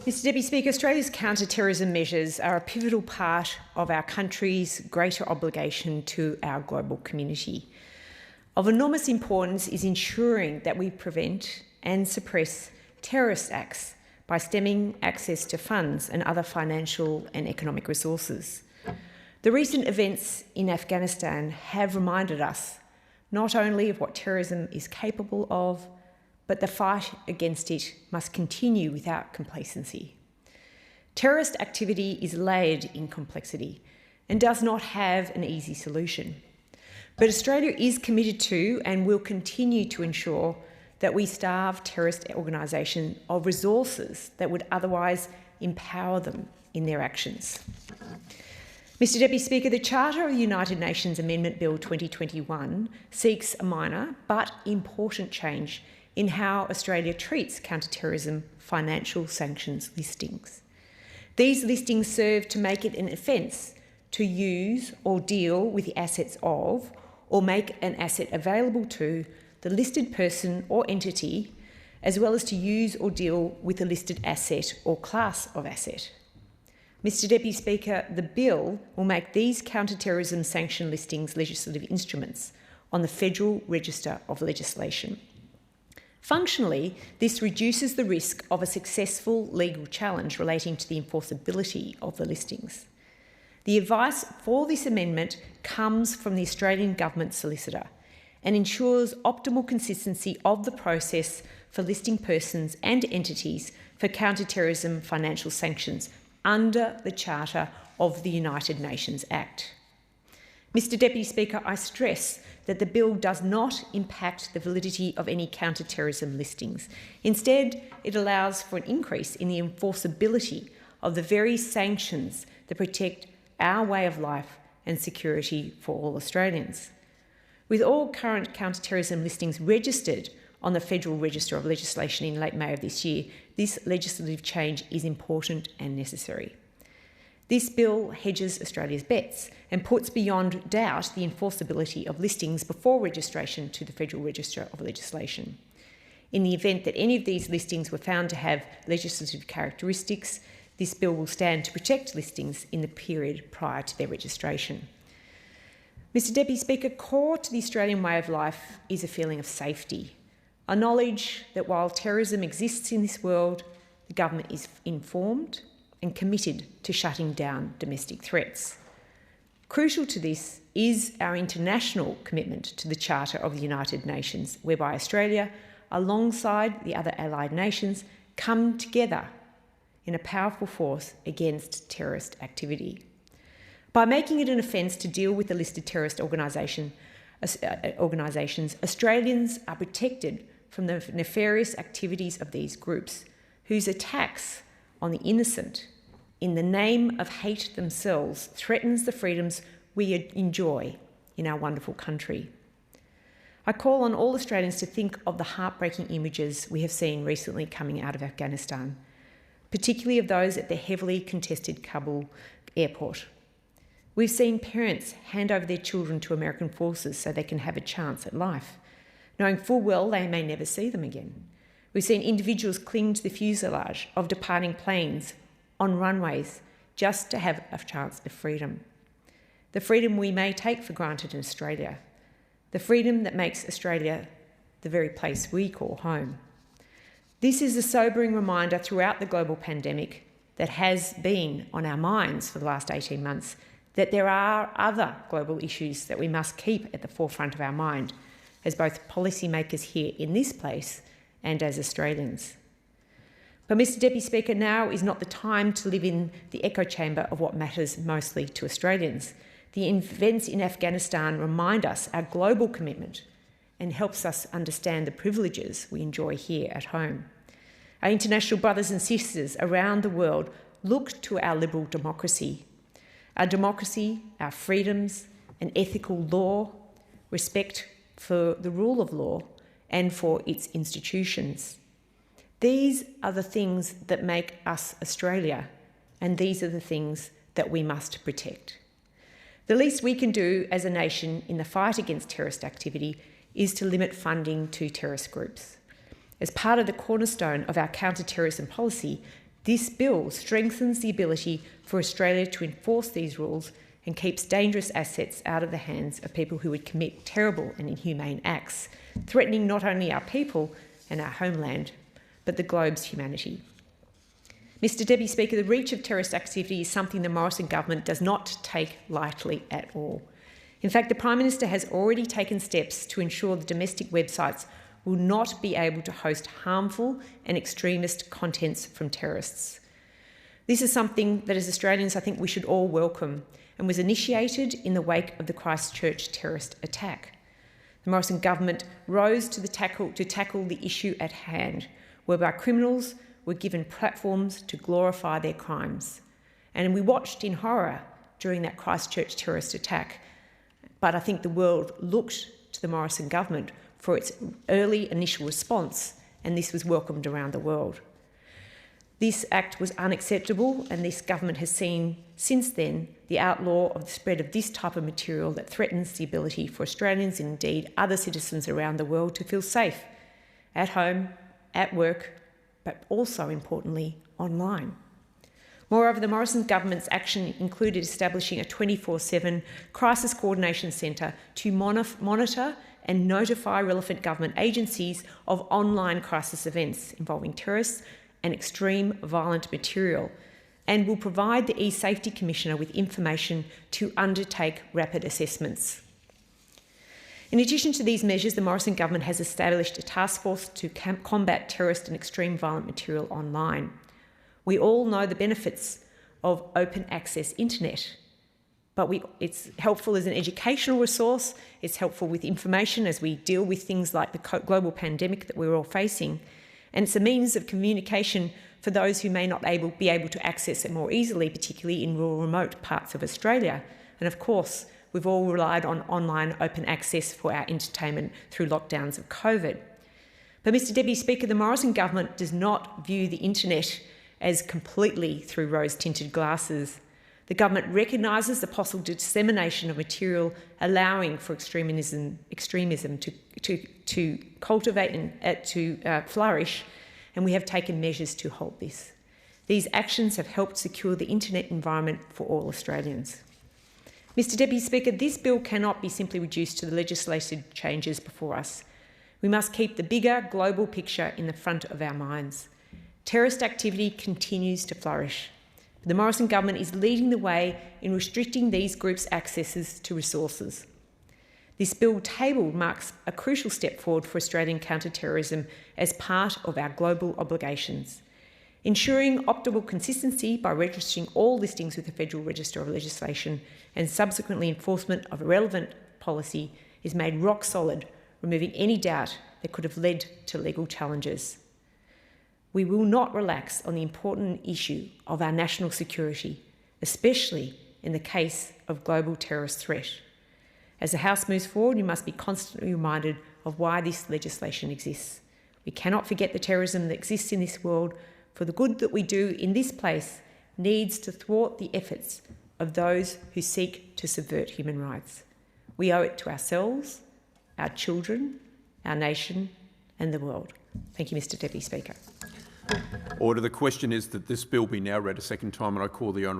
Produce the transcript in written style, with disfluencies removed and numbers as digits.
Mr Deputy Speaker, Australia's counter-terrorism measures are a pivotal part of our country's greater obligation to our global community. Of enormous importance is ensuring that we prevent and suppress terrorist acts by stemming access to funds and other financial and economic resources. The recent events in Afghanistan have reminded us not only of what terrorism is capable of, but the fight against it must continue without complacency. Terrorist activity is layered in complexity and does not have an easy solution. But Australia is committed to and will continue to ensure that we starve terrorist organisations of resources that would otherwise empower them in their actions. Mr Deputy Speaker, the Charter of the United Nations Amendment Bill 2021 seeks a minor but important change in how Australia treats counter-terrorism financial sanctions listings. These listings serve to make it an offence to use or deal with the assets of or make an asset available to the listed person or entity, as well as to use or deal with a listed asset or class of asset. Mr Deputy Speaker, the bill will make these counter-terrorism sanction listings legislative instruments on the Federal Register of Legislation. Functionally, this reduces the risk of a successful legal challenge relating to the enforceability of the listings. The advice for this amendment comes from the Australian Government Solicitor and ensures optimal consistency of the process for listing persons and entities for counter-terrorism financial sanctions under the Charter of the United Nations Act. Mr Deputy Speaker, I stress that the bill does not impact the validity of any counter-terrorism listings. Instead, it allows for an increase in the enforceability of the very sanctions that protect our way of life and security for all Australians. With all current counter-terrorism listings registered on the Federal Register of Legislation in late May of this year, this legislative change is important and necessary. This bill hedges Australia's bets and puts beyond doubt the enforceability of listings before registration to the Federal Register of Legislation. In the event that any of these listings were found to have legislative characteristics, this bill will stand to protect listings in the period prior to their registration. Mr Deputy Speaker, core to the Australian way of life is a feeling of safety, a knowledge that while terrorism exists in this world, the government is informed and committed to shutting down domestic threats. Crucial to this is our international commitment to the Charter of the United Nations, whereby Australia, alongside the other allied nations, come together in a powerful force against terrorist activity. By making it an offence to deal with the listed terrorist organisations, Australians are protected from the nefarious activities of these groups, whose attacks on the innocent in the name of hate themselves threatens the freedoms we enjoy in our wonderful country. I call on all Australians to think of the heartbreaking images we have seen recently coming out of Afghanistan, particularly of those at the heavily contested Kabul airport. We've seen parents hand over their children to American forces so they can have a chance at life, knowing full well they may never see them again. We've seen individuals cling to the fuselage of departing planes on runways just to have a chance of freedom. The freedom we may take for granted in Australia. The freedom that makes Australia the very place we call home. This is a sobering reminder throughout the global pandemic that has been on our minds for the last 18 months that there are other global issues that we must keep at the forefront of our mind as both policymakers here in this place and as Australians. But Mr Deputy Speaker, now is not the time to live in the echo chamber of what matters mostly to Australians. The events in Afghanistan remind us our global commitment and helps us understand the privileges we enjoy here at home. Our international brothers and sisters around the world look to our liberal democracy. Our democracy, our freedoms, and ethical law, respect for the rule of law and for its institutions. These are the things that make us Australia, and these are the things that we must protect. The least we can do as a nation in the fight against terrorist activity is to limit funding to terrorist groups. As part of the cornerstone of our counter-terrorism policy, This bill strengthens the ability for Australia to enforce these rules and keeps dangerous assets out of the hands of people who would commit terrible and inhumane acts, threatening not only our people and our homeland, but the globe's humanity. Mr Deputy Speaker, the reach of terrorist activity is something the Morrison government does not take lightly at all. In fact, the Prime Minister has already taken steps to ensure the domestic websites will not be able to host harmful and extremist contents from terrorists. This is something that as Australians I think we should all welcome and was initiated in the wake of the Christchurch terrorist attack. The Morrison government rose to tackle the issue at hand, whereby criminals were given platforms to glorify their crimes. And we watched in horror during that Christchurch terrorist attack, but I think the world looked to the Morrison government for its early initial response, and this was welcomed around the world. This act was unacceptable, and this government has seen since then the outlaw of the spread of this type of material that threatens the ability for Australians and indeed other citizens around the world to feel safe at home, at work, but also importantly online. Moreover, the Morrison government's action included establishing a 24/7 crisis coordination centre to monitor and notify relevant government agencies of online crisis events involving terrorists and extreme violent material, and will provide the E-Safety Commissioner with information to undertake rapid assessments. In addition to these measures, the Morrison government has established a task force to combat terrorist and extreme violent material online. We all know the benefits of open access internet, but it's helpful as an educational resource, it's helpful with information as we deal with things like the global pandemic that we're all facing, and it's a means of communication for those who may not be able to access it more easily, particularly in rural, remote parts of Australia. And of course, we've all relied on online open access for our entertainment through lockdowns of COVID. But Mr Deputy Speaker, the Morrison government does not view the internet as completely through rose-tinted glasses. The government recognises the possible dissemination of material allowing for extremism to cultivate and to flourish, and we have taken measures to halt this. These actions have helped secure the internet environment for all Australians. Mr Deputy Speaker, this bill cannot be simply reduced to the legislative changes before us. We must keep the bigger global picture in the front of our minds. Terrorist activity continues to flourish. The Morrison government is leading the way in restricting these groups' accesses to resources. This bill tabled marks a crucial step forward for Australian counter-terrorism as part of our global obligations. Ensuring optimal consistency by registering all listings with the Federal Register of Legislation and subsequently enforcement of a relevant policy is made rock solid, removing any doubt that could have led to legal challenges. We will not relax on the important issue of our national security, especially in the case of global terrorist threat. As the House moves forward, we must be constantly reminded of why this legislation exists. We cannot forget the terrorism that exists in this world, for the good that we do in this place needs to thwart the efforts of those who seek to subvert human rights. We owe it to ourselves, our children, our nation and the world. Thank you, Mr Deputy Speaker. Order. The question is that this bill be now read a second time, and I call the honourable